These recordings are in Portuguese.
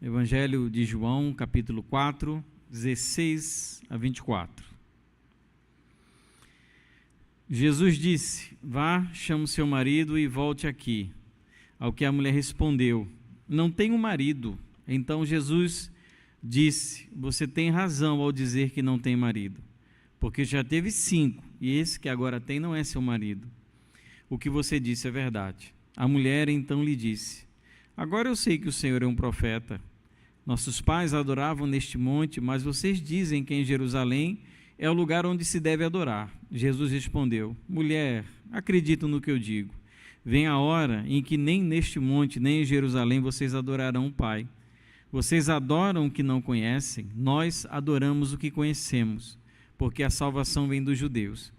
Evangelho de João, capítulo 4, 16 a 24. Jesus disse: vá, chame o seu marido e volte aqui. Ao que a mulher respondeu: não tenho marido. Então Jesus disse: você tem razão ao dizer que não tem marido, porque já teve 5, e esse que agora tem não é seu marido. O que você disse é verdade. A mulher então lhe disse: agora eu sei que o Senhor é um profeta. Nossos pais adoravam neste monte, mas vocês dizem que em Jerusalém é o lugar onde se deve adorar. Jesus respondeu: mulher, acredito no que eu digo. Vem a hora em que nem neste monte, nem em Jerusalém vocês adorarão o Pai. Vocês adoram o que não conhecem, nós adoramos o que conhecemos, porque a salvação vem dos judeus.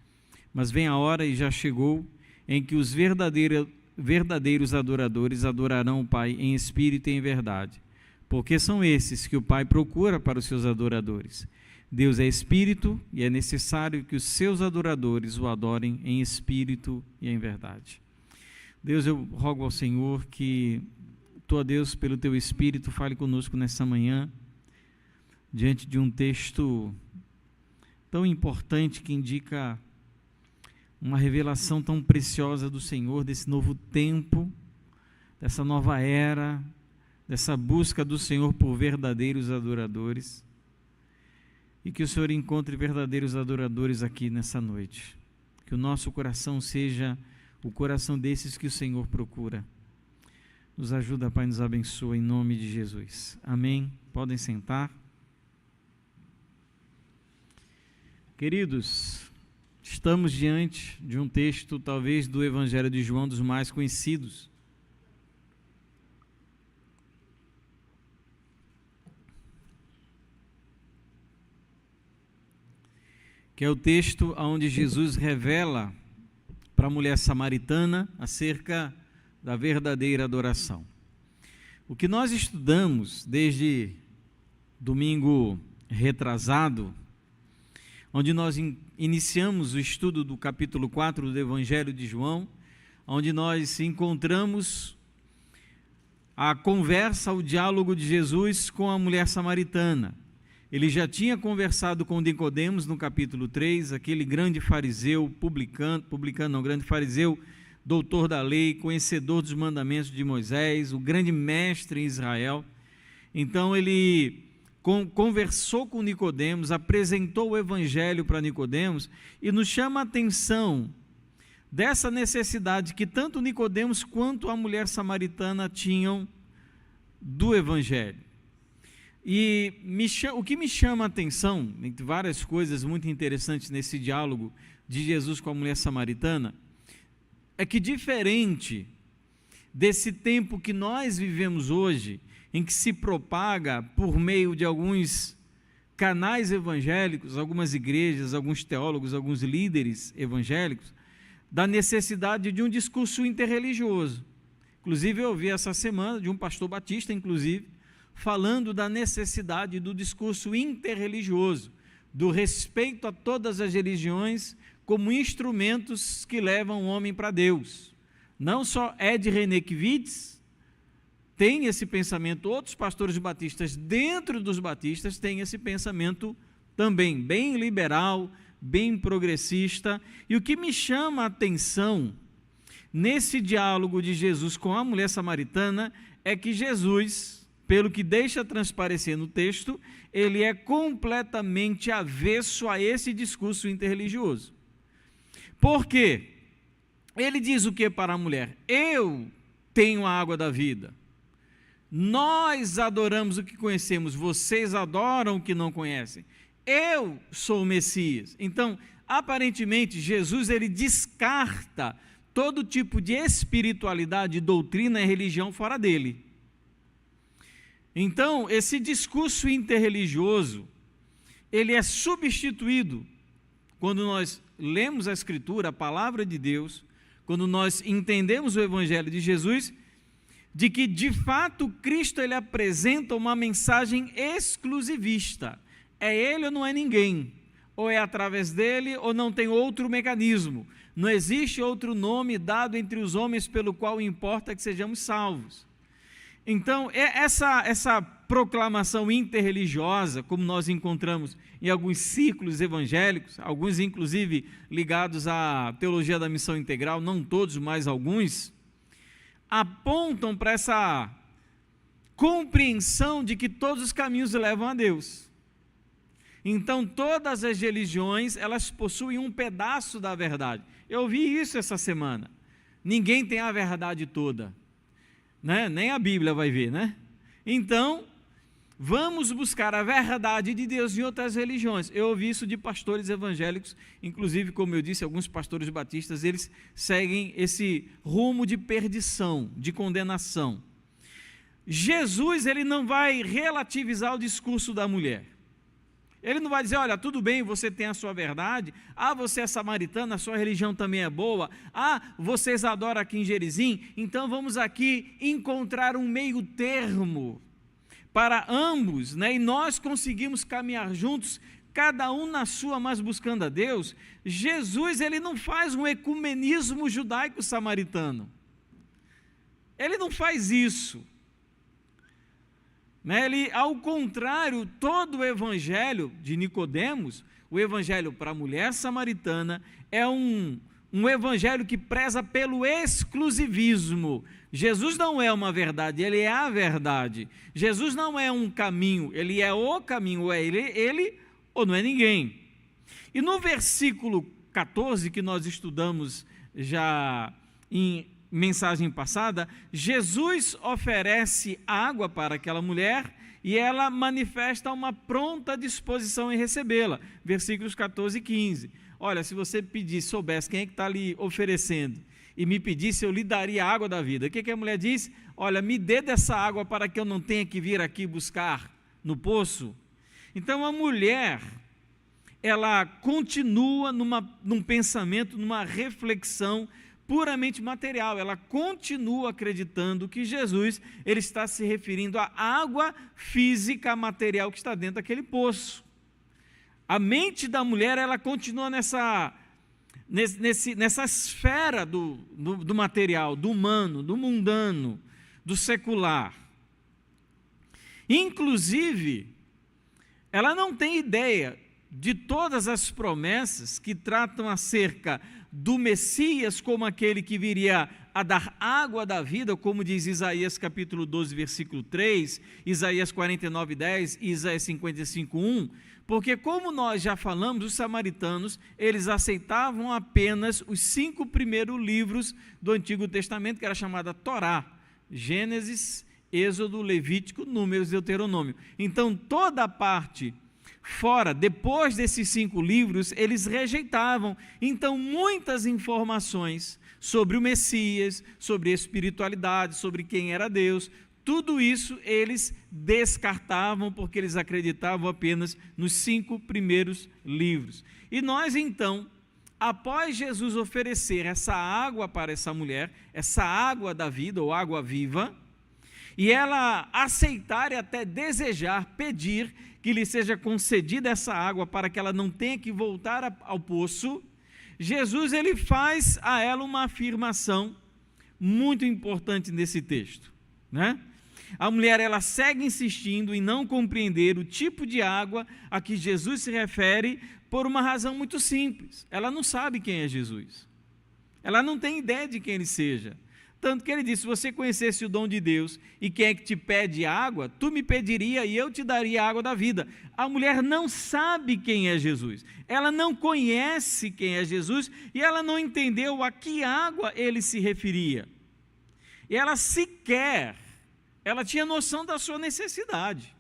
Mas vem a hora, e já chegou, em que os verdadeiros adoradores adorarão o Pai em espírito e em verdade, porque são esses que o Pai procura para os seus adoradores. Deus é espírito e é necessário que os seus adoradores o adorem em espírito e em verdade. Deus, eu rogo ao Senhor que Tu, ó Deus, pelo Teu Espírito, fale conosco nessa manhã, diante de um texto tão importante que indica uma revelação tão preciosa do Senhor, desse novo tempo, dessa nova era, dessa busca do Senhor por verdadeiros adoradores, e que o Senhor encontre verdadeiros adoradores aqui nessa noite, que o nosso coração seja o coração desses que o Senhor procura. Nos ajuda, Pai, nos abençoa em nome de Jesus. Amém. Podem sentar. Queridos, estamos diante de um texto, talvez do Evangelho de João, dos mais conhecidos. Que é o texto onde Jesus revela para a mulher samaritana acerca da verdadeira adoração. O que nós estudamos desde domingo retrasado, onde nós iniciamos o estudo do capítulo 4 do Evangelho de João, onde nós encontramos a conversa, o diálogo de Jesus com a mulher samaritana. Ele já tinha conversado com Nicodemos no capítulo 3, aquele grande fariseu, grande fariseu, doutor da lei, conhecedor dos mandamentos de Moisés, o grande mestre em Israel. Então ele conversou com Nicodemos, apresentou o evangelho para Nicodemos e nos chama a atenção dessa necessidade que tanto Nicodemos quanto a mulher samaritana tinham do evangelho. E o que me chama a atenção, entre várias coisas muito interessantes nesse diálogo de Jesus com a mulher samaritana, é que, diferente desse tempo que nós vivemos hoje, em que se propaga por meio de alguns canais evangélicos, algumas igrejas, alguns teólogos, alguns líderes evangélicos, da necessidade de um discurso interreligioso. Inclusive, eu ouvi essa semana de um pastor batista, falando da necessidade do discurso interreligioso, do respeito a todas as religiões como instrumentos que levam o homem para Deus. Não só Ed Renekiewicz tem esse pensamento, outros pastores batistas dentro dos batistas têm esse pensamento também, bem liberal, bem progressista. E o que me chama a atenção nesse diálogo de Jesus com a mulher samaritana é que Jesus, pelo que deixa transparecer no texto, ele é completamente avesso a esse discurso interreligioso. Por quê? Ele diz o que para a mulher? Eu tenho a água da vida. Nós adoramos o que conhecemos, vocês adoram o que não conhecem. Eu sou o Messias. Então, aparentemente, Jesus ele descarta todo tipo de espiritualidade, doutrina e religião fora dele. Então, esse discurso interreligioso, ele é substituído quando nós lemos a Escritura, a palavra de Deus, quando nós entendemos o Evangelho de Jesus, de que, de fato, Cristo ele apresenta uma mensagem exclusivista. É Ele ou não é ninguém. Ou é através dele ou não tem outro mecanismo. Não existe outro nome dado entre os homens pelo qual importa que sejamos salvos. Então, essa proclamação interreligiosa, como nós encontramos em alguns círculos evangélicos, alguns inclusive ligados à teologia da missão integral, não todos, mas alguns, apontam para essa compreensão de que todos os caminhos levam a Deus. Então, todas as religiões, elas possuem um pedaço da verdade. Eu vi isso essa semana. Ninguém tem a verdade toda, né? Nem a Bíblia vai ver, né? Então, vamos buscar a verdade de Deus em outras religiões. Eu ouvi isso de pastores evangélicos, inclusive, como eu disse, alguns pastores batistas, eles seguem esse rumo de perdição, de condenação. Jesus, ele não vai relativizar o discurso da mulher. Ele não vai dizer, olha, tudo bem, você tem a sua verdade, você é samaritano, a sua religião também é boa, vocês adoram aqui em Gerizim, então vamos aqui encontrar um meio termo para ambos, né? E nós conseguimos caminhar juntos, cada um na sua, mas buscando a Deus. Jesus, ele não faz um ecumenismo judaico-samaritano, ele não faz isso. Ele, ao contrário, todo o evangelho de Nicodemos, o evangelho para a mulher samaritana, é um evangelho que preza pelo exclusivismo. Jesus não é uma verdade, ele é a verdade. Jesus não é um caminho, ele é o caminho, ou é ele ou não é ninguém. E no versículo 14, que nós estudamos já em mensagem passada, Jesus oferece água para aquela mulher e ela manifesta uma pronta disposição em recebê-la. Versículos 14 e 15. Olha, se você pedisse, soubesse quem é que está lhe oferecendo e me pedisse, eu lhe daria a água da vida. O que a mulher diz? Olha, me dê dessa água para que eu não tenha que vir aqui buscar no poço. Então a mulher, ela continua num pensamento, numa reflexão puramente material, ela continua acreditando que Jesus, ele está se referindo à água física, material que está dentro daquele poço. A mente da mulher, ela continua nessa esfera do material, do humano, do mundano, do secular. Inclusive, ela não tem ideia de todas as promessas que tratam acerca do Messias como aquele que viria a dar água da vida, como diz Isaías capítulo 12, versículo 3, Isaías 49, 10 e Isaías 55, 1, porque como nós já falamos, os samaritanos, eles aceitavam apenas os 5 primeiros livros do Antigo Testamento, que era chamada Torá, Gênesis, Êxodo, Levítico, Números e Deuteronômio. Então toda a parte fora, depois desses 5 livros, eles rejeitavam. Então, muitas informações sobre o Messias, sobre espiritualidade, sobre quem era Deus, tudo isso eles descartavam, porque eles acreditavam apenas nos 5 primeiros livros. E nós, então, após Jesus oferecer essa água para essa mulher, essa água da vida, ou água viva, e ela aceitar e até desejar, pedir que lhe seja concedida essa água para que ela não tenha que voltar ao poço, Jesus, ele faz a ela uma afirmação muito importante nesse texto, né? A mulher, ela segue insistindo em não compreender o tipo de água a que Jesus se refere por uma razão muito simples. Ela não sabe quem é Jesus, ela não tem ideia de quem ele seja. Tanto que ele disse, se você conhecesse o dom de Deus e quem é que te pede água, tu me pediria e eu te daria a água da vida. A mulher não sabe quem é Jesus, ela não conhece quem é Jesus e ela não entendeu a que água ele se referia. E ela tinha noção da sua necessidade.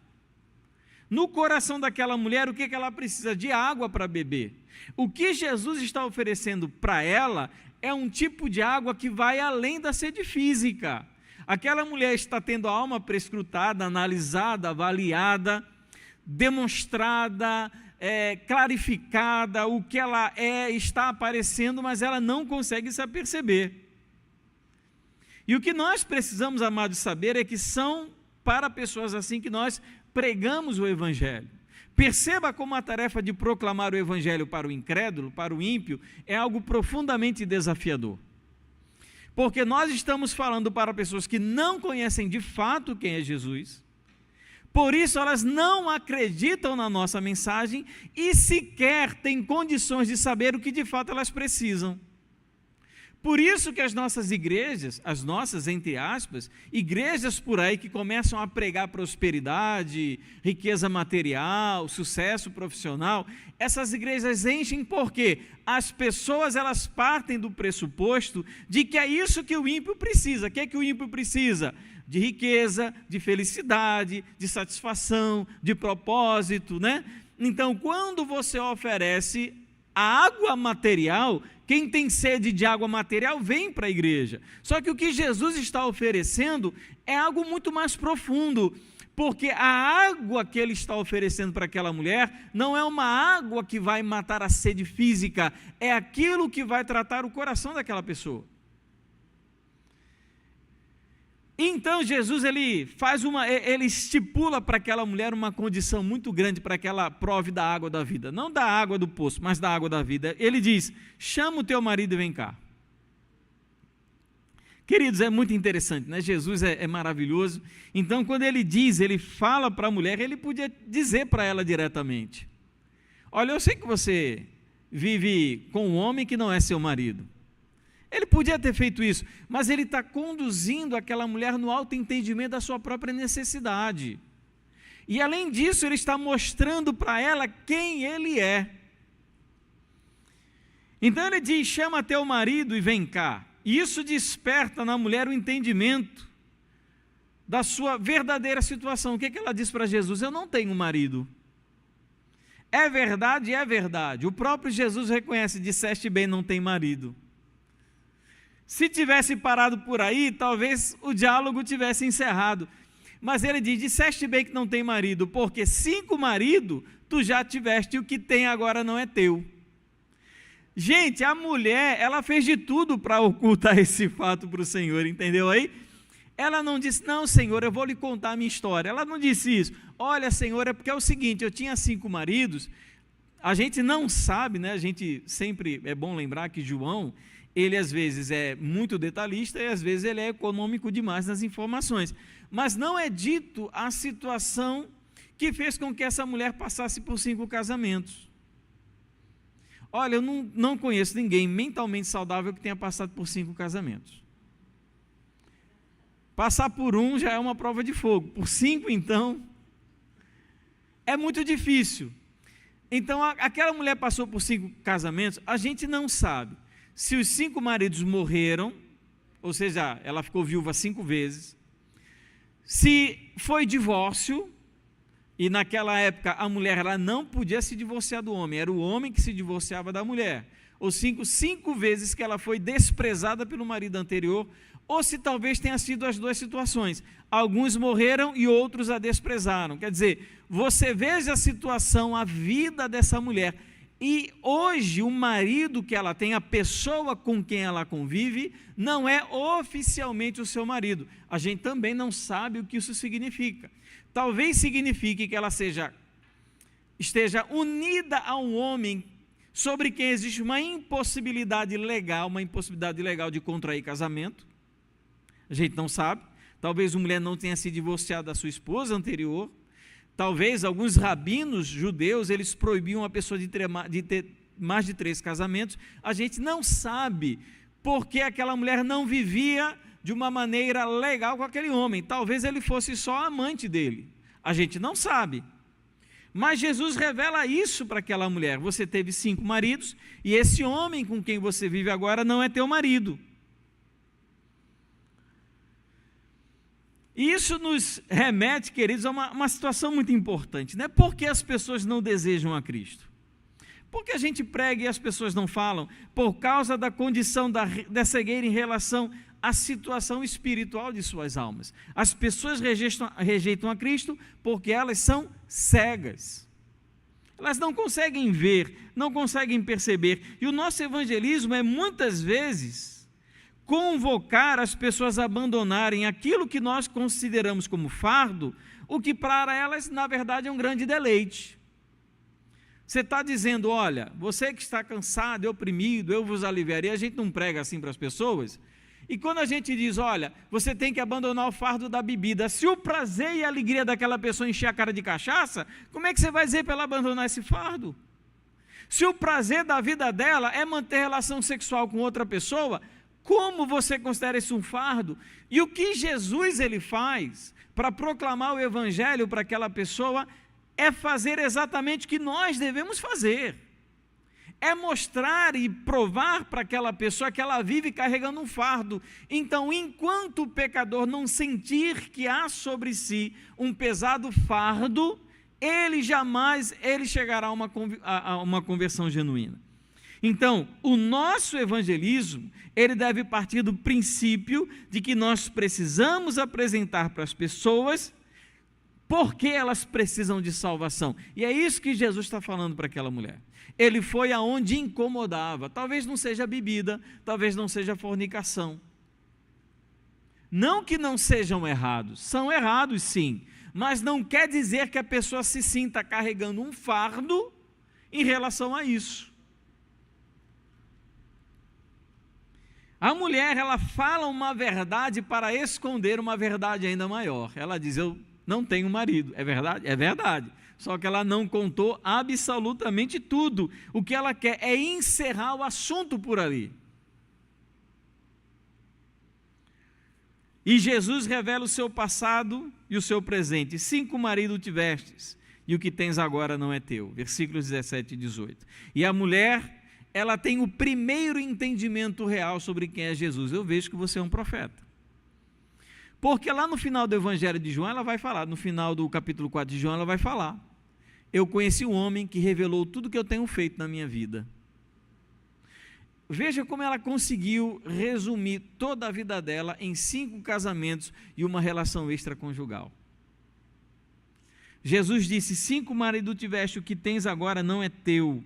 No coração daquela mulher, o que ela precisa? De água para beber. O que Jesus está oferecendo para ela é um tipo de água que vai além da sede física. Aquela mulher está tendo a alma prescrutada, analisada, avaliada, demonstrada, clarificada, o que ela está aparecendo, mas ela não consegue se aperceber. E o que nós precisamos, amados, saber é que são para pessoas assim que nós pregamos o Evangelho. Perceba como a tarefa de proclamar o Evangelho para o incrédulo, para o ímpio, é algo profundamente desafiador. Porque nós estamos falando para pessoas que não conhecem de fato quem é Jesus, Por isso elas não acreditam na nossa mensagem e sequer têm condições de saber o que de fato elas precisam. Por isso que as nossas igrejas, as nossas, entre aspas, igrejas por aí que começam a pregar prosperidade, riqueza material, sucesso profissional, essas igrejas enchem porque as pessoas elas partem do pressuposto de que é isso que o ímpio precisa. O que é que o ímpio precisa? De riqueza, de felicidade, de satisfação, de propósito, né? Então, quando você oferece a água material, quem tem sede de água material vem para a igreja. Só que o que Jesus está oferecendo é algo muito mais profundo, porque a água que ele está oferecendo para aquela mulher não é uma água que vai matar a sede física, é aquilo que vai tratar o coração daquela pessoa. Então Jesus ele estipula para aquela mulher uma condição muito grande para que ela prove da água da vida, não da água do poço, mas da água da vida. Ele diz: chama o teu marido e vem cá. Queridos, é muito interessante, né? Jesus é maravilhoso. Então quando ele fala para a mulher, ele podia dizer para ela diretamente: olha, eu sei que você vive com um homem que não é seu marido. Ele podia ter feito isso, mas ele está conduzindo aquela mulher no autoentendimento da sua própria necessidade. E além disso, ele está mostrando para ela quem ele é. Então ele diz: chama teu marido e vem cá. E isso desperta na mulher o entendimento da sua verdadeira situação. O que ela diz para Jesus? Eu não tenho marido. É verdade, é verdade. O próprio Jesus reconhece: disseste bem, não tem marido. Se tivesse parado por aí, talvez o diálogo tivesse encerrado. Mas ele diz: disseste bem que não tem marido, porque 5 maridos tu já tiveste e o que tem agora não é teu. Gente, a mulher, ela fez de tudo para ocultar esse fato para o Senhor, entendeu aí? Ela não disse: não, Senhor, eu vou lhe contar a minha história. Ela não disse isso. Olha, Senhor, é porque é o seguinte, eu tinha 5 maridos. A gente não sabe, né? A gente sempre, é bom lembrar que João, ele às vezes é muito detalhista e às vezes ele é econômico demais nas informações. Mas não é dito a situação que fez com que essa mulher passasse por 5 casamentos. Olha, eu não conheço ninguém mentalmente saudável que tenha passado por 5 casamentos. Passar por um já é uma prova de fogo. Por 5, então, é muito difícil. Então, aquela mulher passou por 5 casamentos, a gente não sabe se os 5 maridos morreram, ou seja, ela ficou viúva 5 vezes, se foi divórcio, e naquela época a mulher ela não podia se divorciar do homem, era o homem que se divorciava da mulher, ou 5 vezes que ela foi desprezada pelo marido anterior, ou se talvez tenha sido as 2 situações, alguns morreram e outros a desprezaram. Quer dizer, você veja a situação, a vida dessa mulher. E hoje o marido que ela tem, a pessoa com quem ela convive, não é oficialmente o seu marido. A gente também não sabe o que isso significa. Talvez signifique que ela esteja unida a um homem sobre quem existe uma impossibilidade legal de contrair casamento. A gente não sabe. Talvez uma mulher não tenha se divorciado da sua esposa anterior. Talvez alguns rabinos judeus, eles proibiam a pessoa de ter mais de 3 casamentos. A gente não sabe porque aquela mulher não vivia de uma maneira legal com aquele homem. Talvez ele fosse só amante dele. A gente não sabe. Mas Jesus revela isso para aquela mulher. Você teve 5 maridos e esse homem com quem você vive agora não é teu marido. E isso nos remete, queridos, a uma situação muito importante, né? Por que as pessoas não desejam a Cristo? Porque a gente prega e as pessoas não falam? Por causa da condição da cegueira em relação à situação espiritual de suas almas. As pessoas rejeitam a Cristo porque elas são cegas. Elas não conseguem ver, não conseguem perceber. E o nosso evangelismo é muitas vezes convocar as pessoas a abandonarem aquilo que nós consideramos como fardo, o que para elas, na verdade, é um grande deleite. Você está dizendo: olha, você que está cansado e oprimido, eu vos aliviarei. A gente não prega assim para as pessoas. E quando a gente diz, olha, você tem que abandonar o fardo da bebida, se o prazer e a alegria daquela pessoa encher a cara de cachaça, como é que você vai dizer para ela abandonar esse fardo? Se o prazer da vida dela é manter relação sexual com outra pessoa, como você considera isso um fardo? E o que Jesus ele faz para proclamar o evangelho para aquela pessoa é fazer exatamente o que nós devemos fazer. É mostrar e provar para aquela pessoa que ela vive carregando um fardo. Então, enquanto o pecador não sentir que há sobre si um pesado fardo, ele jamais chegará a uma conversão genuína. Então, o nosso evangelismo, ele deve partir do princípio de que nós precisamos apresentar para as pessoas porque elas precisam de salvação. E é isso que Jesus está falando para aquela mulher. Ele foi aonde incomodava. Talvez não seja bebida, talvez não seja fornicação. Não que não sejam errados, são errados sim, mas não quer dizer que a pessoa se sinta carregando um fardo em relação a isso. A mulher, ela fala uma verdade para esconder uma verdade ainda maior. Ela diz, eu não tenho marido. É verdade? É verdade. Só que ela não contou absolutamente tudo. O que ela quer é encerrar o assunto por ali. E Jesus revela o seu passado e o seu presente. 5 maridos tivestes, e o que tens agora não é teu. Versículos 17 e 18. E a mulher, ela tem o primeiro entendimento real sobre quem é Jesus. Eu vejo que você é um profeta. Porque lá no final do Evangelho de João, ela vai falar, no final do capítulo 4 de João, ela vai falar, eu conheci um homem que revelou tudo que eu tenho feito na minha vida. Veja como ela conseguiu resumir toda a vida dela em 5 casamentos e uma relação extraconjugal. Jesus disse, 5 maridos tiveste, o que tens agora não é teu.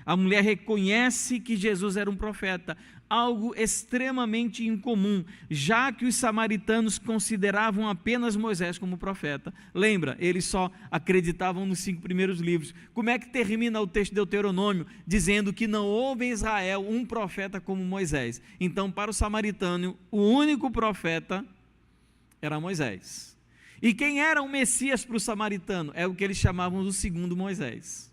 A mulher reconhece que Jesus era um profeta, algo extremamente incomum, já que os samaritanos consideravam apenas Moisés como profeta. Lembra, eles só acreditavam nos 5 primeiros livros. Como é que termina o texto de Deuteronômio? Dizendo que não houve em Israel um profeta como Moisés. Então, para o samaritano, o único profeta era Moisés. E quem era o Messias para o samaritano? É o que eles chamavam do segundo Moisés.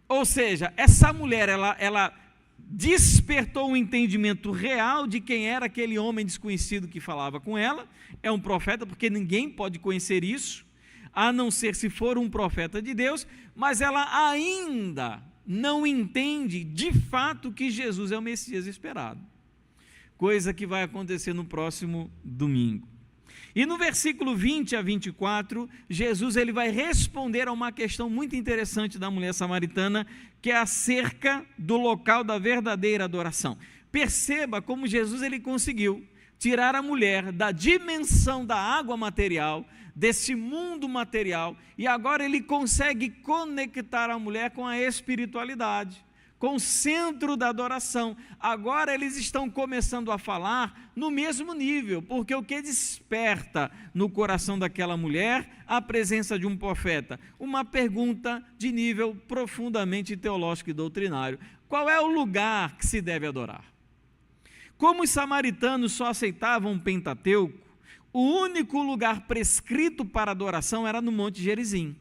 Ou seja, essa mulher, ela despertou um entendimento real de quem era aquele homem desconhecido que falava com ela. É um profeta, porque ninguém pode conhecer isso, a não ser se for um profeta de Deus, mas ela ainda não entende de fato que Jesus é o Messias esperado. Coisa que vai acontecer no próximo domingo. E no versículo 20 a 24, Jesus ele vai responder a uma questão muito interessante da mulher samaritana, que é acerca do local da verdadeira adoração. Perceba como Jesus ele conseguiu tirar a mulher da dimensão da água material, desse mundo material, e agora ele consegue conectar a mulher com a espiritualidade, com o centro da adoração. Agora eles estão começando a falar no mesmo nível, porque o que desperta no coração daquela mulher a presença de um profeta? Uma pergunta de nível profundamente teológico e doutrinário. Qual é o lugar que se deve adorar? Como os samaritanos só aceitavam o Pentateuco, o único lugar prescrito para adoração era no Monte Gerizim,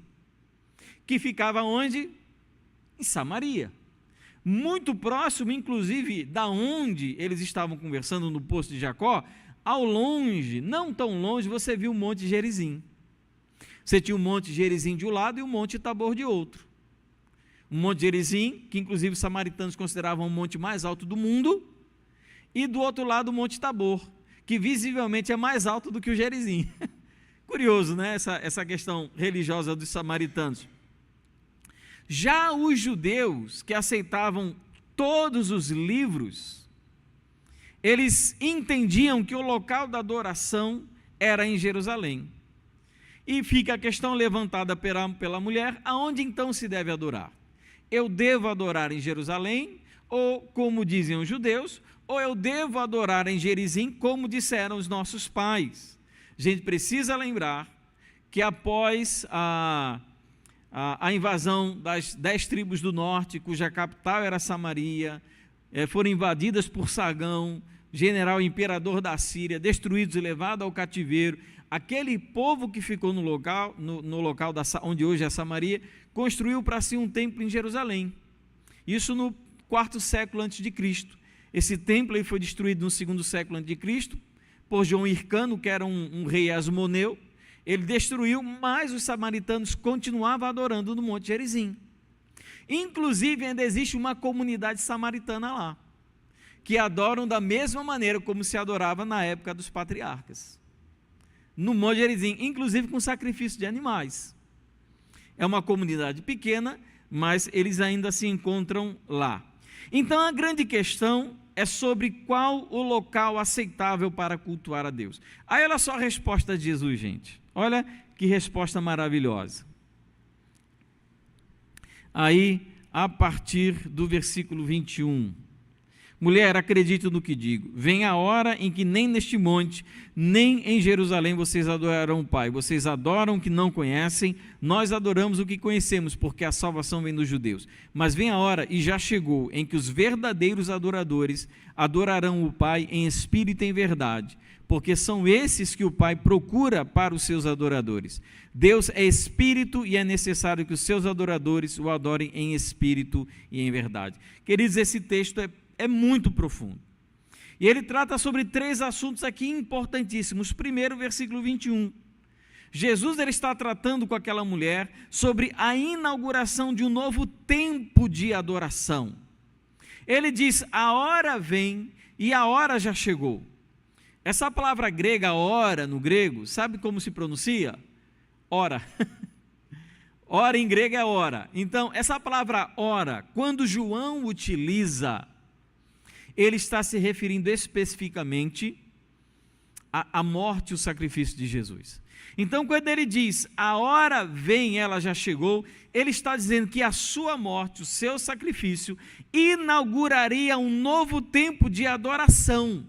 que ficava onde? Em Samaria. Muito próximo, inclusive, da onde eles estavam conversando no poço de Jacó, ao longe, não tão longe, você viu o Monte Gerizim. Você tinha o Monte Gerizim de um lado e o Monte Tabor de outro. O Monte Gerizim, que inclusive os samaritanos consideravam o monte mais alto do mundo, e do outro lado o Monte Tabor, que visivelmente é mais alto do que o Gerizim. Curioso, né? Essa questão religiosa dos samaritanos. Já os judeus que aceitavam todos os livros, eles entendiam que o local da adoração era em Jerusalém. E fica a questão levantada pela mulher, aonde então se deve adorar? Eu devo adorar em Jerusalém, ou como dizem os judeus, ou eu devo adorar em Gerizim, como disseram os nossos pais? A gente precisa lembrar que após a invasão das 10 tribos do norte, cuja capital era Samaria, foram invadidas por Sargão, general imperador da Síria, destruídos e levados ao cativeiro, aquele povo que ficou no local onde hoje é Samaria, construiu para si um templo em Jerusalém. Isso no 4º século antes de Cristo. Esse templo aí foi destruído no 2º século antes de Cristo por João Hircano, que era um rei asmoneu. Ele destruiu, mas os samaritanos continuavam adorando no Monte Gerizim. Inclusive ainda existe uma comunidade samaritana lá, que adoram da mesma maneira como se adorava na época dos patriarcas, no Monte Gerizim, inclusive com sacrifício de animais. É uma comunidade pequena, mas eles ainda se encontram lá. Então a grande questão é sobre qual o local aceitável para cultuar a Deus. Aí olha só a resposta de Jesus, gente. Olha que resposta maravilhosa. Aí, a partir do versículo 21. Mulher, acredito no que digo. Vem a hora em que nem neste monte, nem em Jerusalém vocês adorarão o Pai. Vocês adoram o que não conhecem, nós adoramos o que conhecemos, porque a salvação vem dos judeus. Mas vem a hora, e já chegou, em que os verdadeiros adoradores adorarão o Pai em espírito e em verdade, porque são esses que o Pai procura para os seus adoradores. Deus é espírito e é necessário que os seus adoradores o adorem em espírito e em verdade. Queridos, esse texto é muito profundo. E ele trata sobre 3 assuntos aqui importantíssimos. Primeiro, versículo 21. Jesus ele está tratando com aquela mulher sobre a inauguração de um novo tempo de adoração. Ele diz, a hora vem e a hora já chegou. Essa palavra grega, hora, no grego, sabe como se pronuncia? Hora. Hora em grego é hora. Então, essa palavra hora, quando João utiliza, ele está se referindo especificamente à morte e o sacrifício de Jesus. Então, quando ele diz, a hora vem, ela já chegou, ele está dizendo que a sua morte, o seu sacrifício, inauguraria um novo tempo de adoração.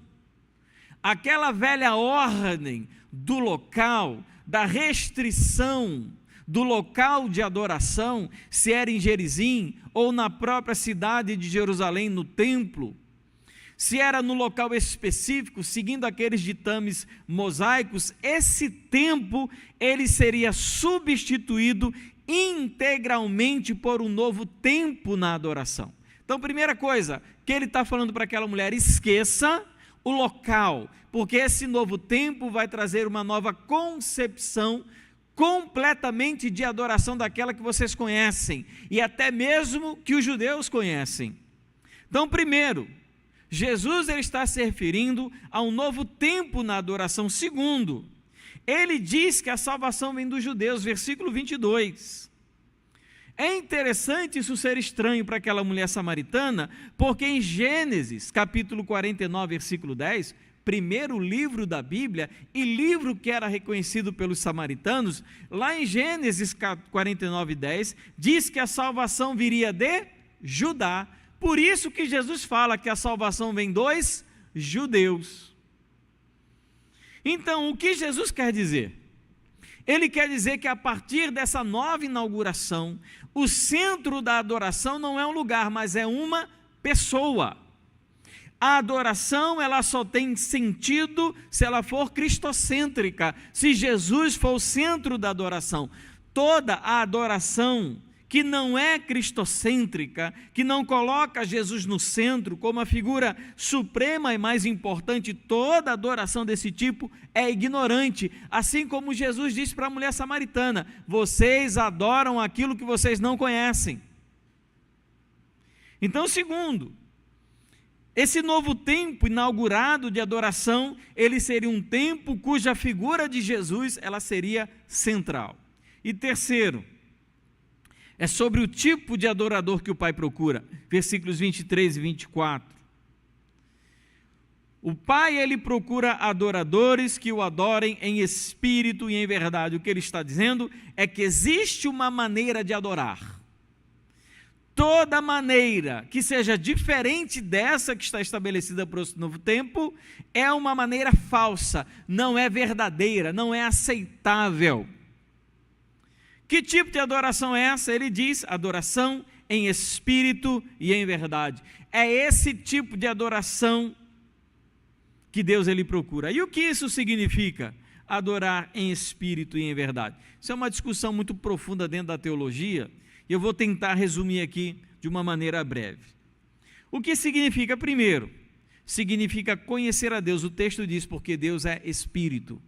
Aquela velha ordem do local, da restrição do local de adoração, se era em Gerizim ou na própria cidade de Jerusalém, no templo, se era no local específico, seguindo aqueles ditames mosaicos, esse tempo ele seria substituído integralmente por um novo tempo na adoração. Então, primeira coisa que ele está falando para aquela mulher, esqueça o local, porque esse novo tempo vai trazer uma nova concepção completamente de adoração daquela que vocês conhecem, e até mesmo que os judeus conhecem. Então, primeiro, Jesus ele está se referindo a um novo tempo na adoração. Segundo, ele diz que a salvação vem dos judeus, versículo 22. É interessante isso ser estranho para aquela mulher samaritana, porque em Gênesis, capítulo 49, versículo 10, primeiro livro da Bíblia, e livro que era reconhecido pelos samaritanos, lá em Gênesis 49, 10, diz que a salvação viria de Judá. Por isso que Jesus fala que a salvação vem dos judeus. Então, o que Jesus quer dizer? Ele quer dizer que a partir dessa nova inauguração, o centro da adoração não é um lugar, mas é uma pessoa. A adoração, ela só tem sentido se ela for cristocêntrica, se Jesus for o centro da adoração. Toda a adoração que não é cristocêntrica, que não coloca Jesus no centro como a figura suprema e mais importante, toda adoração desse tipo é ignorante, assim como Jesus disse para a mulher samaritana, vocês adoram aquilo que vocês não conhecem. Então, segundo, esse novo tempo inaugurado de adoração, ele seria um tempo cuja figura de Jesus, ela seria central. E terceiro, é sobre o tipo de adorador que o Pai procura, versículos 23 e 24. O Pai, ele procura adoradores que o adorem em espírito e em verdade. O que ele está dizendo é que existe uma maneira de adorar. Toda maneira que seja diferente dessa que está estabelecida para o novo tempo, é uma maneira falsa, não é verdadeira, não é aceitável. Que tipo de adoração é essa? Ele diz, adoração em espírito e em verdade. É esse tipo de adoração que Deus ele procura. E o que isso significa? Adorar em espírito e em verdade. Isso é uma discussão muito profunda dentro da teologia, e eu vou tentar resumir aqui de uma maneira breve. O que significa? Primeiro, significa conhecer a Deus. O texto diz, porque Deus é espírito.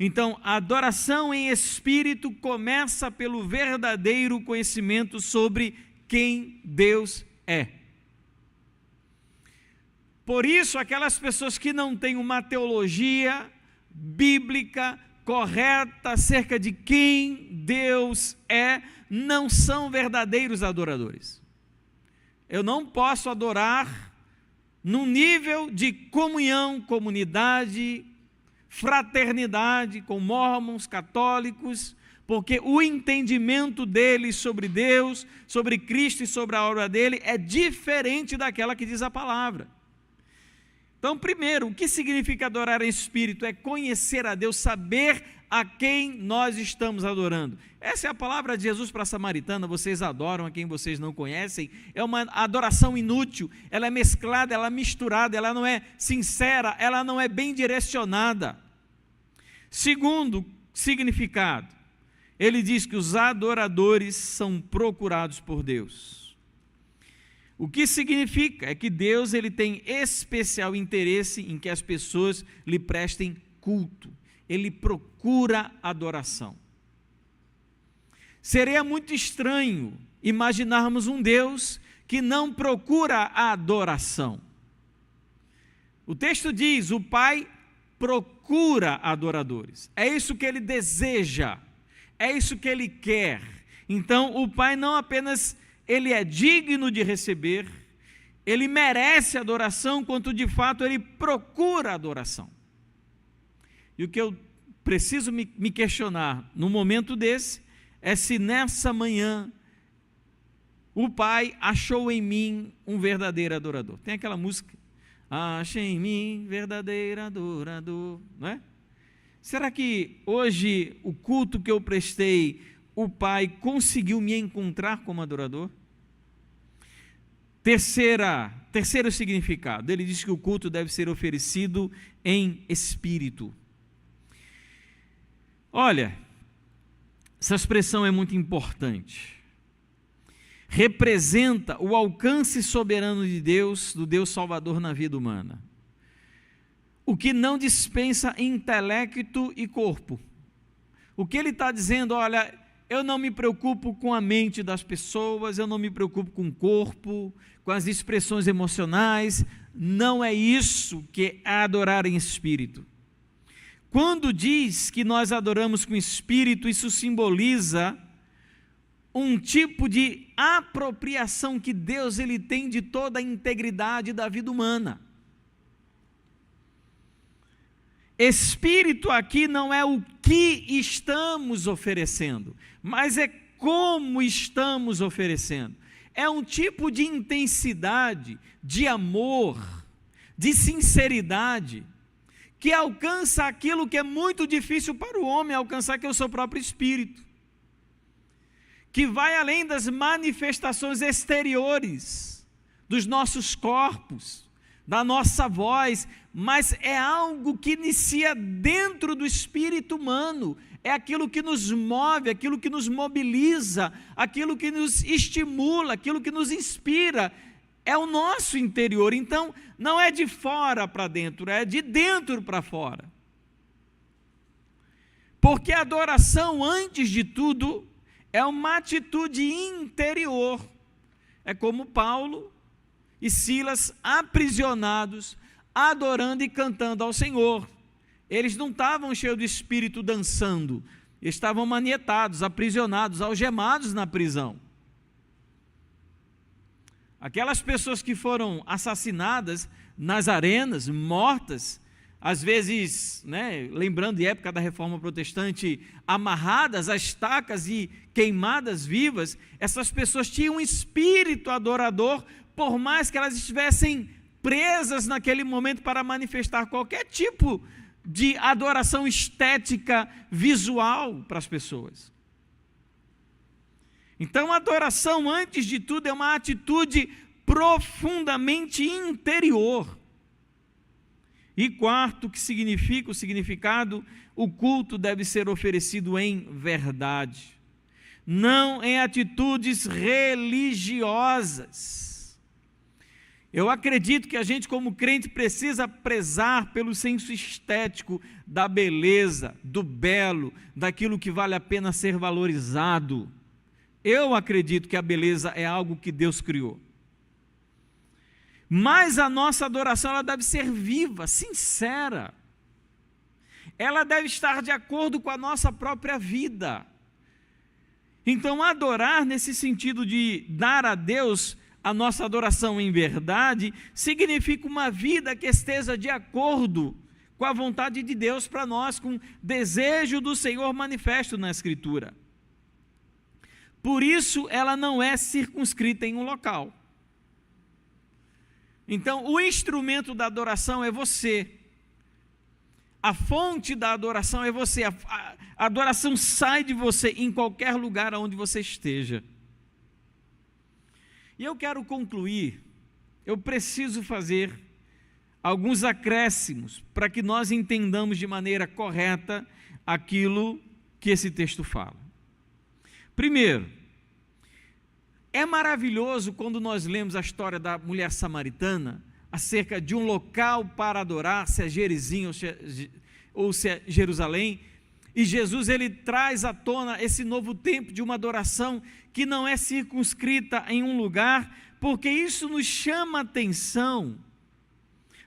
Então, a adoração em espírito começa pelo verdadeiro conhecimento sobre quem Deus é. Por isso, aquelas pessoas que não têm uma teologia bíblica correta acerca de quem Deus é, não são verdadeiros adoradores. Eu não posso adorar num nível de comunhão, comunidade, fraternidade com mormons, católicos, porque o entendimento deles sobre Deus, sobre Cristo e sobre a obra dele é diferente daquela que diz a palavra. Então, primeiro, o que significa adorar em espírito? É conhecer a Deus, saber a quem nós estamos adorando. Essa é a palavra de Jesus para a samaritana: vocês adoram a quem vocês não conhecem. É uma adoração inútil, ela é mesclada, ela é misturada, ela não é sincera, ela não é bem direcionada. Segundo significado, ele diz que os adoradores são procurados por Deus. O que significa? É que Deus ele tem especial interesse em que as pessoas lhe prestem culto. Ele procura adoração. Seria muito estranho imaginarmos um Deus que não procura a adoração. O texto diz, o Pai procura adoradores. É isso que ele deseja, é isso que ele quer. Então, o Pai não apenas ele é digno de receber, ele merece adoração, quanto de fato ele procura adoração. E o que eu preciso me questionar no momento desse é se nessa manhã o Pai achou em mim um verdadeiro adorador. Tem aquela música, acha em mim verdadeiro adorador, não é? Será que hoje o culto que eu prestei, o Pai conseguiu me encontrar como adorador? Terceiro significado, ele diz que o culto deve ser oferecido em espírito. Olha, essa expressão é muito importante. Representa o alcance soberano de Deus, do Deus Salvador na vida humana. O que não dispensa intelecto e corpo. O que ele está dizendo, olha, eu não me preocupo com a mente das pessoas, eu não me preocupo com o corpo, com as expressões emocionais, não é isso que é adorar em espírito. Quando diz que nós adoramos com espírito, isso simboliza um tipo de apropriação que Deus ele tem de toda a integridade da vida humana. Espírito aqui não é o que estamos oferecendo, mas é como estamos oferecendo. É um tipo de intensidade, de amor, de sinceridade, que alcança aquilo que é muito difícil para o homem alcançar, que é o seu próprio espírito, que vai além das manifestações exteriores dos nossos corpos, da nossa voz, mas é algo que inicia dentro do espírito humano, é aquilo que nos move, aquilo que nos mobiliza, aquilo que nos estimula, aquilo que nos inspira, é o nosso interior. Então, não é de fora para dentro, é de dentro para fora. Porque a adoração, antes de tudo, é uma atitude interior. É como Paulo e Silas aprisionados, adorando e cantando ao Senhor. Eles não estavam cheios do espírito dançando, estavam manietados, aprisionados, algemados na prisão. Aquelas pessoas que foram assassinadas nas arenas, mortas, às vezes, lembrando de época da Reforma Protestante, amarradas a estacas e queimadas vivas, essas pessoas tinham um espírito adorador, por mais que elas estivessem presas naquele momento para manifestar qualquer tipo de adoração estética, visual para as pessoas. Então, a adoração, antes de tudo, é uma atitude profundamente interior. E quarto, o que significa o significado? O culto deve ser oferecido em verdade, não em atitudes religiosas. Eu acredito que a gente, como crente, precisa prezar pelo senso estético da beleza, do belo, daquilo que vale a pena ser valorizado. Eu acredito que a beleza é algo que Deus criou. Mas a nossa adoração, ela deve ser viva, sincera. Ela deve estar de acordo com a nossa própria vida. Então, adorar nesse sentido de dar a Deus a nossa adoração em verdade, significa uma vida que esteja de acordo com a vontade de Deus para nós, com o desejo do Senhor manifesto na Escritura. Por isso, ela não é circunscrita em um local. Então, o instrumento da adoração é você. A fonte da adoração é você. A adoração sai de você em qualquer lugar onde você esteja. E eu quero concluir, eu preciso fazer alguns acréscimos para que nós entendamos de maneira correta aquilo que esse texto fala. Primeiro, é maravilhoso quando nós lemos a história da mulher samaritana acerca de um local para adorar, se é Gerizim ou se é Jerusalém, e Jesus ele traz à tona esse novo tempo de uma adoração que não é circunscrita em um lugar, porque isso nos chama a atenção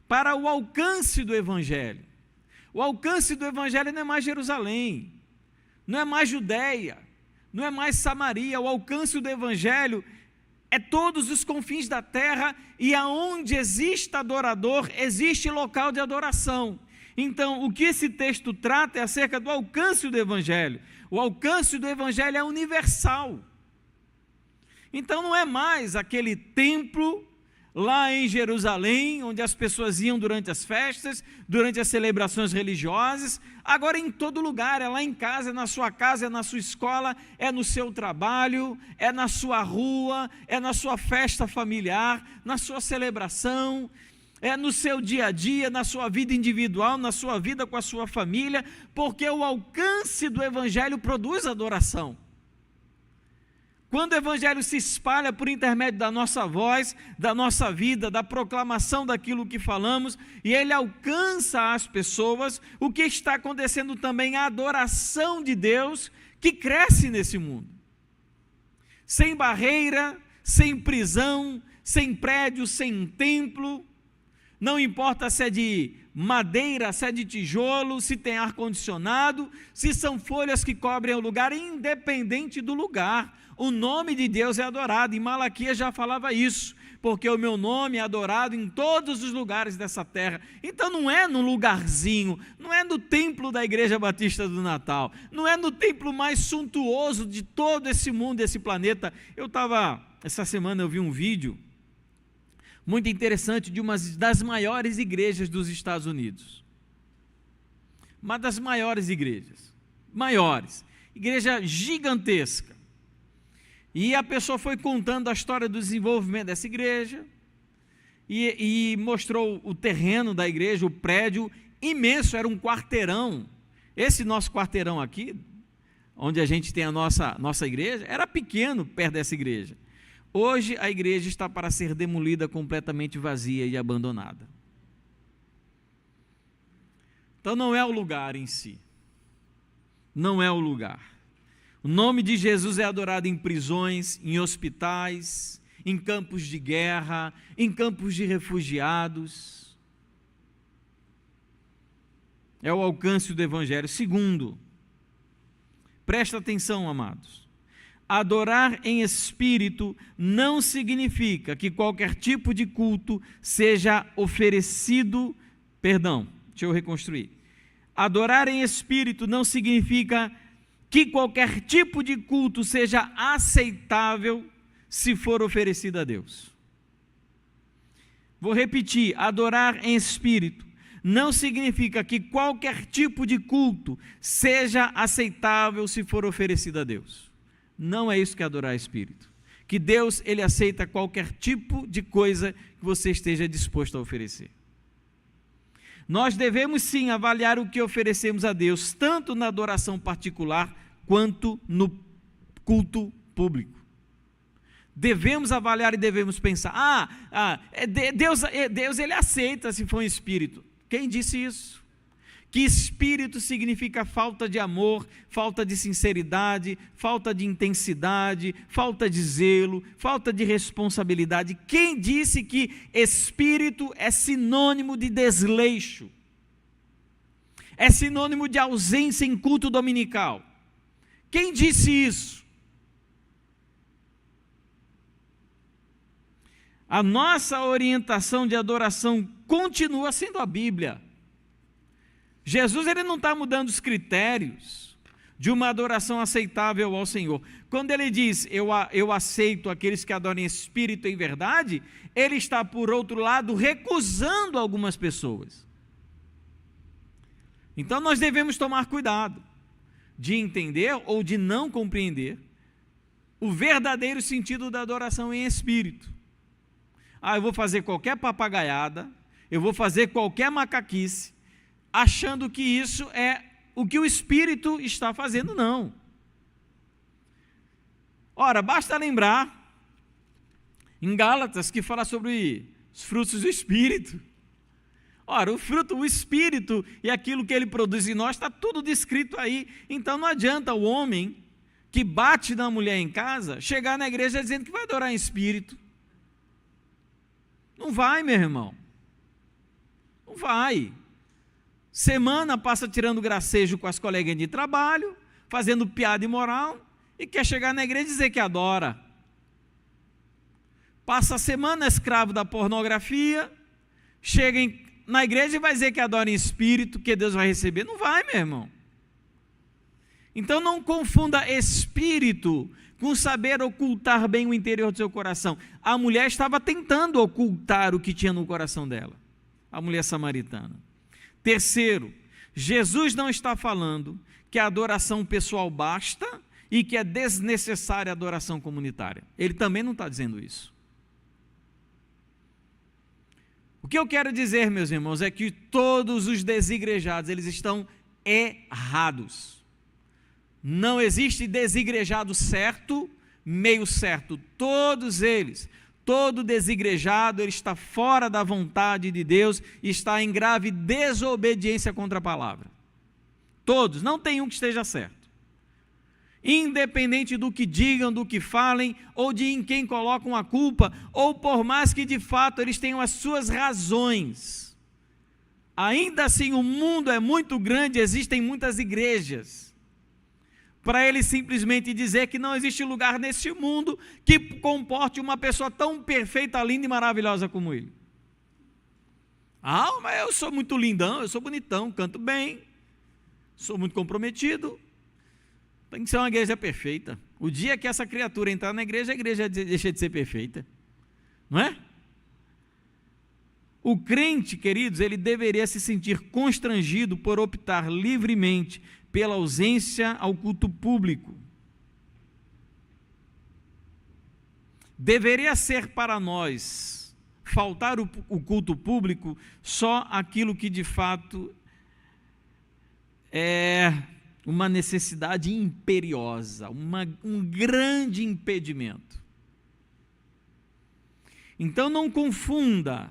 para o alcance do Evangelho. O alcance do Evangelho não é mais Jerusalém, não é mais Judeia, não é mais Samaria. O alcance do Evangelho é todos os confins da terra, e aonde existe adorador, existe local de adoração. Então, o que esse texto trata é acerca do alcance do Evangelho. O alcance do Evangelho é universal. Então, não é mais aquele templo lá em Jerusalém, onde as pessoas iam durante as festas, durante as celebrações religiosas. Agora, em todo lugar, é lá em casa, é na sua casa, é na sua escola, é no seu trabalho, é na sua rua, é na sua festa familiar, na sua celebração, é no seu dia a dia, na sua vida individual, na sua vida com a sua família, porque o alcance do Evangelho produz adoração. Quando o Evangelho se espalha por intermédio da nossa voz, da nossa vida, da proclamação daquilo que falamos, e ele alcança as pessoas, o que está acontecendo também? A adoração de Deus que cresce nesse mundo. Sem barreira, sem prisão, sem prédio, sem templo, não importa se é de madeira, se é de tijolo, se tem ar-condicionado, se são folhas que cobrem o lugar, independente do lugar, o nome de Deus é adorado. E Malaquias já falava isso, porque o meu nome é adorado em todos os lugares dessa terra. Então não é num lugarzinho, não é no templo da Igreja Batista do Natal, não é no templo mais suntuoso de todo esse mundo, desse planeta. Essa semana eu vi um vídeo muito interessante de uma das maiores igrejas dos Estados Unidos. Uma das maiores igrejas, igreja gigantesca. E a pessoa foi contando a história do desenvolvimento dessa igreja, e mostrou o terreno da igreja, o prédio imenso, era um quarteirão. Esse nosso quarteirão aqui, onde a gente tem a nossa igreja, era pequeno perto dessa igreja. Hoje a igreja está para ser demolida, completamente vazia e abandonada. Então não é o lugar em si, não é o lugar. O nome de Jesus é adorado em prisões, em hospitais, em campos de guerra, em campos de refugiados. É o alcance do Evangelho. Segundo, presta atenção, amados. Adorar em espírito não significa que qualquer tipo de culto seja oferecido, deixa eu reconstruir. Adorar em espírito não significa que qualquer tipo de culto seja aceitável se for oferecido a Deus. Vou repetir, adorar em espírito não significa que qualquer tipo de culto seja aceitável se for oferecido a Deus. Não é isso que é adorar espírito. Que Deus, ele aceita qualquer tipo de coisa que você esteja disposto a oferecer. Nós devemos sim avaliar o que oferecemos a Deus, tanto na adoração particular, quanto no culto público. Devemos avaliar e devemos pensar, Deus ele aceita se for um espírito. Quem disse isso? Que espírito significa falta de amor, falta de sinceridade, falta de intensidade, falta de zelo, falta de responsabilidade. Quem disse que espírito é sinônimo de desleixo? É sinônimo de ausência em culto dominical? Quem disse isso? A nossa orientação de adoração continua sendo a Bíblia. Jesus ele não está mudando os critérios de uma adoração aceitável ao Senhor. Quando ele diz, eu aceito aqueles que adoram em espírito e em verdade, ele está, por outro lado, recusando algumas pessoas. Então nós devemos tomar cuidado de entender ou de não compreender o verdadeiro sentido da adoração em espírito. Eu vou fazer qualquer papagaiada, eu vou fazer qualquer macaquice, achando que isso é o que o Espírito está fazendo, não. Ora, basta lembrar, em Gálatas, que fala sobre os frutos do Espírito. Ora, o Espírito e aquilo que ele produz em nós, está tudo descrito aí. Então não adianta o homem que bate na mulher em casa, chegar na igreja dizendo que vai adorar em Espírito. Não vai, meu irmão. Não vai. Semana passa tirando gracejo com as coleguinhas de trabalho, fazendo piada imoral, e quer chegar na igreja e dizer que adora. Passa a semana escravo da pornografia, chega na igreja e vai dizer que adora em espírito, que Deus vai receber. Não vai, meu irmão. Então não confunda espírito com saber ocultar bem o interior do seu coração. A mulher estava tentando ocultar o que tinha no coração dela, a mulher samaritana. Terceiro, Jesus não está falando que a adoração pessoal basta e que é desnecessária a adoração comunitária. Ele também não está dizendo isso. O que eu quero dizer, meus irmãos, é que todos os desigrejados, eles estão errados. Não existe desigrejado certo, meio certo. Todos eles, todo desigrejado, ele está fora da vontade de Deus e está em grave desobediência contra a palavra. Todos, não tem um que esteja certo. Independente do que digam, do que falem, ou de em quem colocam a culpa, ou por mais que de fato eles tenham as suas razões. Ainda assim o mundo é muito grande, existem muitas igrejas. Para ele simplesmente dizer que não existe lugar nesse mundo que comporte uma pessoa tão perfeita, linda e maravilhosa como ele. Mas eu sou muito lindão, eu sou bonitão, canto bem, sou muito comprometido. Tem que ser uma igreja perfeita. O dia que essa criatura entrar na igreja, a igreja deixa de ser perfeita. Não é? O crente, queridos, ele deveria se sentir constrangido por optar livremente pela ausência ao culto público. Deveria ser para nós faltar o culto público só aquilo que de fato é uma necessidade imperiosa, um grande impedimento. Então não confunda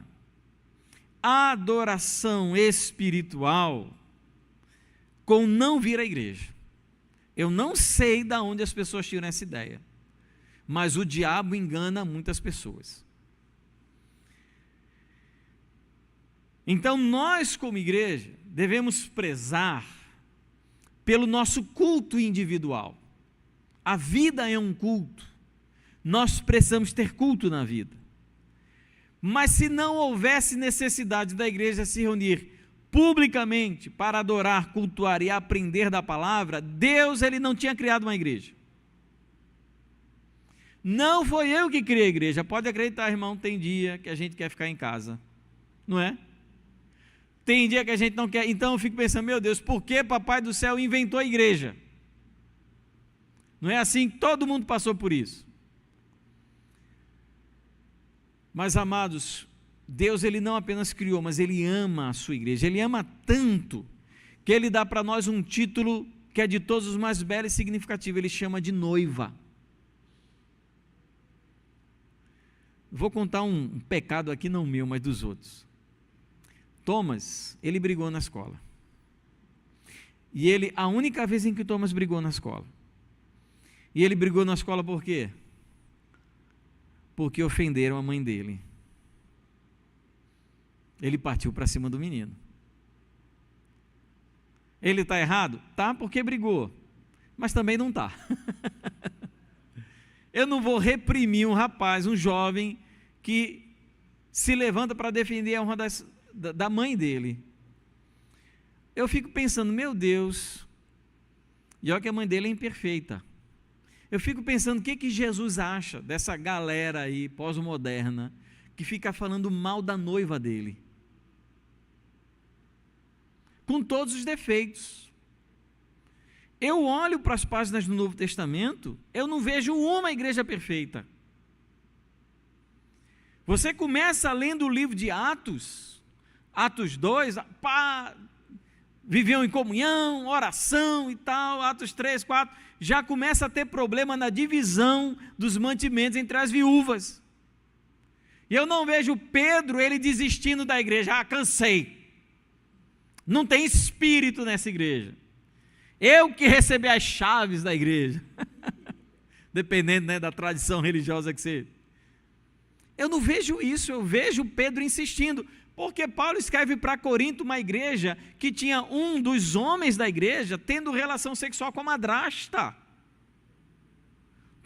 a adoração espiritual com não vir à igreja. Eu não sei de onde as pessoas tiram essa ideia, mas o diabo engana muitas pessoas. Então nós como igreja devemos prezar pelo nosso culto individual. A vida é um culto, nós precisamos ter culto na vida. Mas se não houvesse necessidade da igreja se reunir publicamente para adorar, cultuar e aprender da palavra, Deus ele não tinha criado uma igreja. Não foi eu que criei a igreja. Pode acreditar, irmão, tem dia que a gente quer ficar em casa, não é? Tem dia que a gente não quer. Então eu fico pensando, meu Deus, por que Papai do Céu inventou a igreja? Não é assim? Todo mundo passou por isso. Mas, amados, Deus ele não apenas criou, mas Ele ama a sua igreja. Ele ama tanto que Ele dá para nós um título que é de todos os mais belo e significativo. Ele chama de noiva. Vou contar um pecado aqui, não meu, mas dos outros. Thomas, ele brigou na escola. E a única vez em que Thomas brigou na escola. E ele brigou na escola por quê? Porque ofenderam a mãe dele. Ele partiu para cima do menino. Ele está errado? Tá, porque brigou. Mas também não está. Eu não vou reprimir um rapaz, um jovem, que se levanta para defender a honra da mãe dele. Eu fico pensando, meu Deus, e olha que a mãe dele é imperfeita. Eu fico pensando, o que Jesus acha dessa galera aí, pós-moderna, que fica falando mal da noiva dele? Com todos os defeitos. Eu olho para as páginas do Novo Testamento, eu não vejo uma igreja perfeita. Você começa lendo o livro de Atos 2, viviam em comunhão, oração e tal, Atos 3, 4, já começa a ter problema na divisão dos mantimentos entre as viúvas. E eu não vejo Pedro, ele desistindo da igreja, cansei. Não tem espírito nessa igreja. Eu que recebi as chaves da igreja. Dependendo, né, da tradição religiosa que você... Eu não vejo isso, eu vejo Pedro insistindo. Porque Paulo escreve para Corinto, uma igreja que tinha um dos homens da igreja tendo relação sexual com a madrasta.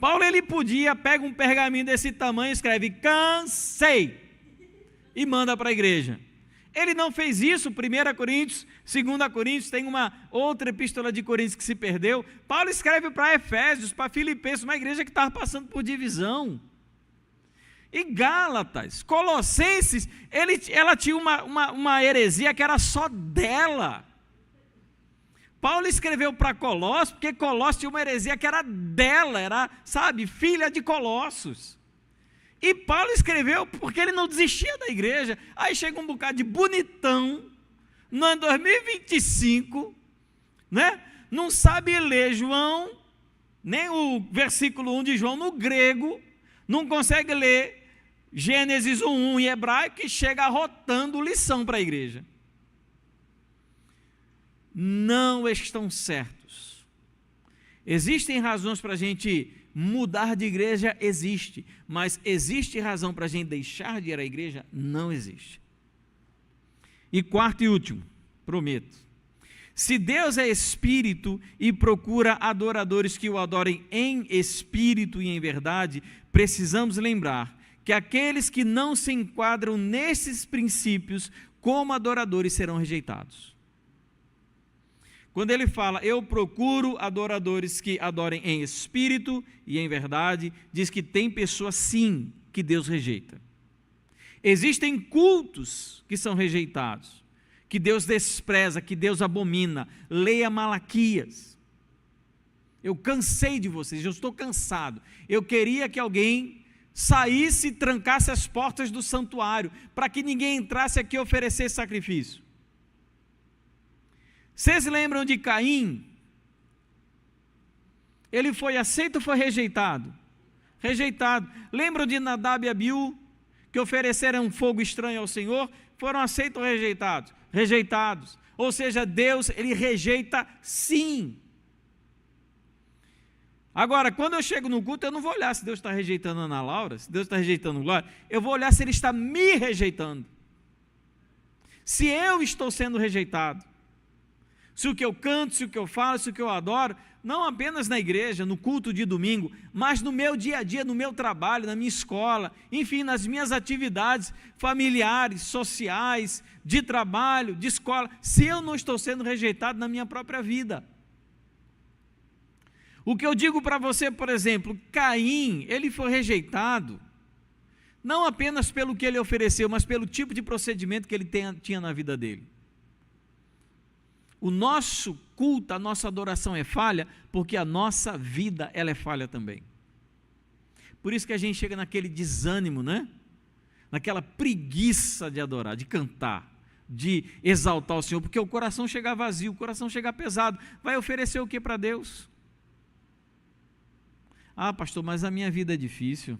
Paulo, ele podia, pega um pergaminho desse tamanho, escreve, cansei, e manda para a igreja. Ele não fez isso, 1 Coríntios, 2 Coríntios, tem uma outra epístola de Coríntios que se perdeu. Paulo escreve para Efésios, para Filipenses, uma igreja que estava passando por divisão. E Gálatas, Colossenses, ela tinha uma heresia que era só dela. Paulo escreveu para Colossos, porque Colossos tinha uma heresia que era dela, era, sabe, filha de Colossos. E Paulo escreveu porque ele não desistia da igreja. Aí chega um bocado de bonitão, no ano 2025, né? Não sabe ler João, nem o versículo 1 de João no grego, não consegue ler Gênesis 1 em hebraico e chega arrotando lição para a igreja. Não estão certos. Existem razões para a gente mudar de igreja? Existe. Mas existe razão para a gente deixar de ir à igreja? Não existe. E quarto e último, prometo. Se Deus é espírito e procura adoradores que o adorem em espírito e em verdade, precisamos lembrar que aqueles que não se enquadram nesses princípios como adoradores serão rejeitados. Quando ele fala, eu procuro adoradores que adorem em espírito e em verdade, diz que tem pessoas sim que Deus rejeita. Existem cultos que são rejeitados, que Deus despreza, que Deus abomina. Leia Malaquias. Eu cansei de vocês, eu estou cansado. Eu queria que alguém saísse e trancasse as portas do santuário, para que ninguém entrasse aqui e oferecesse sacrifício. Vocês lembram de Caim? Ele foi aceito ou foi rejeitado? Rejeitado. Lembram de Nadab e Abiú, que ofereceram fogo estranho ao Senhor? Foram aceitos ou rejeitados? Rejeitados. Ou seja, Deus, ele rejeita sim. Agora, quando eu chego no culto, eu não vou olhar se Deus está rejeitando a Ana Laura, se Deus está rejeitando Glória, eu vou olhar se Ele está me rejeitando. Se eu estou sendo rejeitado. Se o que eu canto, se o que eu falo, se o que eu adoro, não apenas na igreja, no culto de domingo, mas no meu dia a dia, no meu trabalho, na minha escola, enfim, nas minhas atividades familiares, sociais, de trabalho, de escola, se eu não estou sendo rejeitado na minha própria vida. O que eu digo para você, por exemplo, Caim, ele foi rejeitado, não apenas pelo que ele ofereceu, mas pelo tipo de procedimento que ele tinha na vida dele. O nosso culto, a nossa adoração é falha, porque a nossa vida, ela é falha também. Por isso que a gente chega naquele desânimo, né? naquela preguiça de adorar, de cantar, de exaltar o Senhor, porque o coração chega vazio, o coração chega pesado, vai oferecer o que para Deus? Ah, pastor, mas a minha vida é difícil.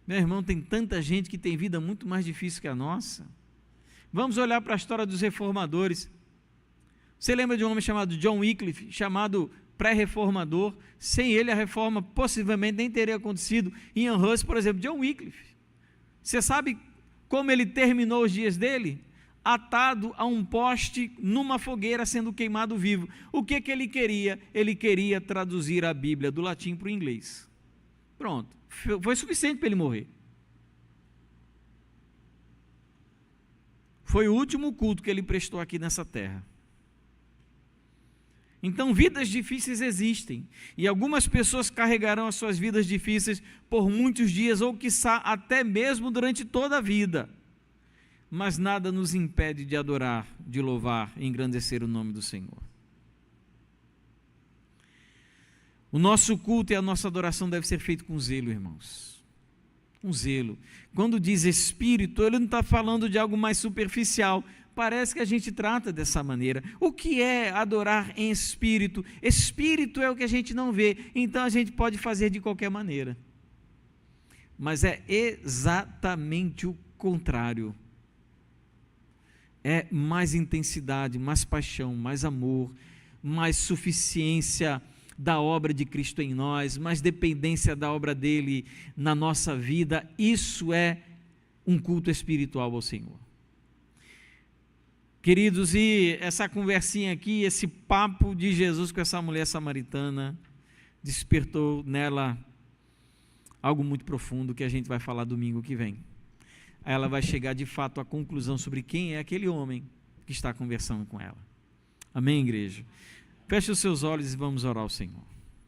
Meu irmão, tem tanta gente que tem vida muito mais difícil que a nossa. Vamos olhar para a história dos reformadores. Você lembra de um homem chamado John Wycliffe, chamado pré-reformador? Sem ele a reforma possivelmente nem teria acontecido. Ian Hus, por exemplo, John Wycliffe. Você sabe como ele terminou os dias dele? Atado a um poste numa fogueira sendo queimado vivo. O que ele queria? Ele queria traduzir a Bíblia do latim para o inglês. Pronto, foi suficiente para ele morrer. Foi o último culto que ele prestou aqui nessa terra. Então, vidas difíceis existem, e algumas pessoas carregarão as suas vidas difíceis por muitos dias, ou quiçá até mesmo durante toda a vida. Mas nada nos impede de adorar, de louvar e engrandecer o nome do Senhor. O nosso culto e a nossa adoração deve ser feito com zelo, irmãos. Com zelo. Quando diz espírito, ele não está falando de algo mais superficial. Parece que a gente trata dessa maneira. O que é adorar em espírito? Espírito é o que a gente não vê, então a gente pode fazer de qualquer maneira. Mas é exatamente o contrário. É mais intensidade, mais paixão, mais amor, mais suficiência da obra de Cristo em nós, mais dependência da obra dele na nossa vida. Isso é um culto espiritual ao Senhor. Queridos, e essa conversinha aqui, esse papo de Jesus com essa mulher samaritana, despertou nela algo muito profundo que a gente vai falar domingo que vem. Ela vai chegar de fato à conclusão sobre quem é aquele homem que está conversando com ela. Amém, igreja? Feche os seus olhos e vamos orar ao Senhor.